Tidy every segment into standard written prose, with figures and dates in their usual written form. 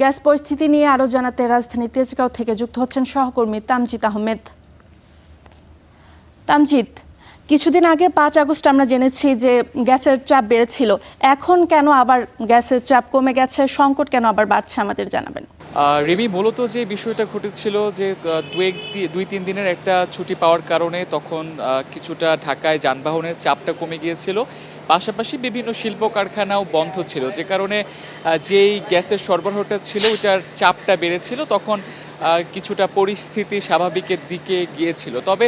Gas পরিস্থিতি নিয়ে আরও জানাতে রাজধানী তেজগাঁও থেকে যুক্ত হচ্ছেন সহকর্মী তামজিদ আহমেদ। তামজিদ, কিছুদিন আগে 5 আগস্ট আমরা জেনেছি যে গ্যাসের চাপ বেড়েছিল, এখন কেন আবার গ্যাসের চাপ কমে গেছে, সংকট কেন আবার বাড়ছে, আমাদের জানাবেন। রিমি, মূলত যে বিষয়টা ঘটেছিল যে 2-3 দিনের একটা ছুটি পাওয়ার কারণে তখন কিছুটা ঢাকায় যানবাহনের চাপটা কমে গিয়েছিল, পাশাপাশি বিভিন্ন শিল্প কারখানাও বন্ধ ছিল, যে কারণে যেই গ্যাসের সরবরাহটা ছিল ওইটার চাপটা বেড়েছিল, তখন কিছুটা পরিস্থিতি স্বাভাবিকের দিকে গিয়েছিল। তবে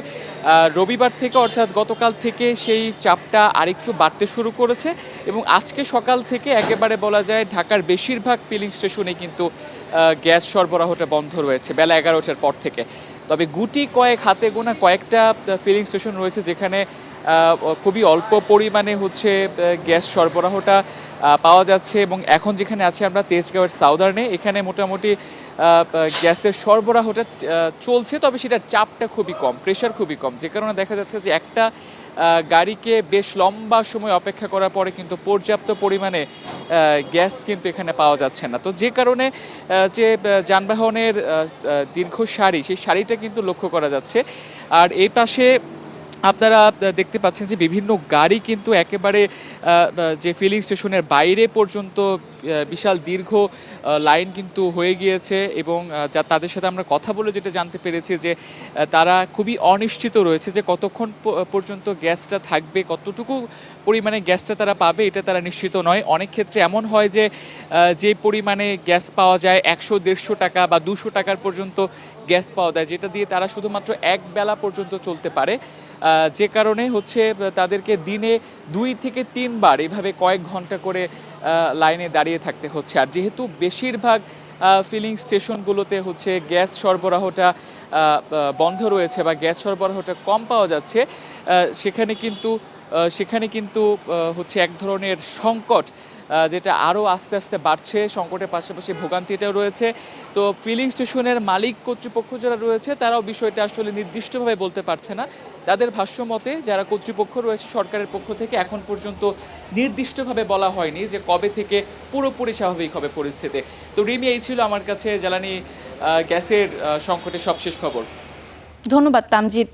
রবিবার থেকে অর্থাৎ গতকাল থেকে সেই চাপটা আরেকটু বাড়তে শুরু করেছে এবং আজকে সকাল থেকে একেবারে বলা যায় ঢাকার বেশিরভাগ ফিলিং স্টেশনে কিন্তু গ্যাস সরবরাহটা বন্ধ রয়েছে বেলা 11টার পর থেকে। তবে গুটি কয়েক হাতে গোনা কয়েকটা ফিলিং স্টেশন রয়েছে যেখানে খুবই অল্প পরিমাণে গ্যাস সরবরাহটা পাওয়া যাচ্ছে, এবং এখন যেখানে আছে আমরা তেজগাঁওয়ের সাউদার্নে, এখানে মোটামুটি গ্যাসের সরবরাহটা চলছে, তবে সেটার চাপটা খুবই কম, প্রেশার খুবই কম, যে কারণে দেখা যাচ্ছে যে একটা গাড়িকে বেশ লম্বা সময় অপেক্ষা করার পরে কিন্তু পর্যাপ্ত পরিমাণে গ্যাস কিন্তু এখানে পাওয়া যাচ্ছে না। তো যে কারণে যে যানবাহনের দীর্ঘ সারি, সেই সারিটা কিন্তু লক্ষ্য করা যাচ্ছে। আর এই পাশে আপনারা দেখতে পাচ্ছেন যে বিভিন্ন গাড়ি কিন্তু একেবারে যে ফিলিং স্টেশনের বাইরে পর্যন্ত বিশাল দীর্ঘ লাইন কিন্তু হয়ে গিয়েছে, এবং যা তাদের সাথে আমরা কথা বলে যেটা জানতে পেরেছি যে তারা খুবই অনিশ্চিত রয়েছে যে কতক্ষণ পর্যন্ত গ্যাসটা থাকবে, কতটুকু পরিমাণে গ্যাসটা তারা পাবে এটা তারা নিশ্চিত নয়। অনেক ক্ষেত্রে এমন হয় যে যে পরিমাণে গ্যাস পাওয়া যায় 100-150 টাকা বা 200 টাকার পর্যন্ত গ্যাস পাওয়া যায়, যেটা দিয়ে তারা শুধুমাত্র এক বেলা পর্যন্ত চলতে পারে, যে কারণে তাদেরকে দিনে 2 থেকে 3 বার এভাবে কয়েক ঘন্টা করে লাইনে দাঁড়িয়ে থাকতে হচ্ছে। আর যেহেতু বেশিরভাগ ফিলিং স্টেশনগুলোতে গ্যাস সরবরাহটা বন্ধ রয়েছে বা গ্যাস সরবরাহটা কম পাওয়া যাচ্ছে, সেখানে কিন্তু এক ধরনের সংকট, যেটা আরও আস্তে আস্তে বাড়ছে। সংকটের পাশাপাশি ভোগান্তিটাও রয়েছে। তো ফিলিং স্টেশনের মালিক কর্তৃপক্ষ যারা রয়েছে তারাও বিষয়টা আসলে নির্দিষ্টভাবে বলতে পারছে না। তাদের ভাষ্য মতে যারা কর্তৃপক্ষ রয়েছে সরকারের পক্ষ থেকে এখন পর্যন্ত নির্দিষ্টভাবে বলা হয়নি যে কবে থেকে পুরোপুরি স্বাভাবিক হবে পরিস্থিতি। তো রিমি, এই ছিল আমার কাছে জ্বালানি গ্যাসের সংকটের সবশেষ খবর। ধন্যবাদ তামজিদ।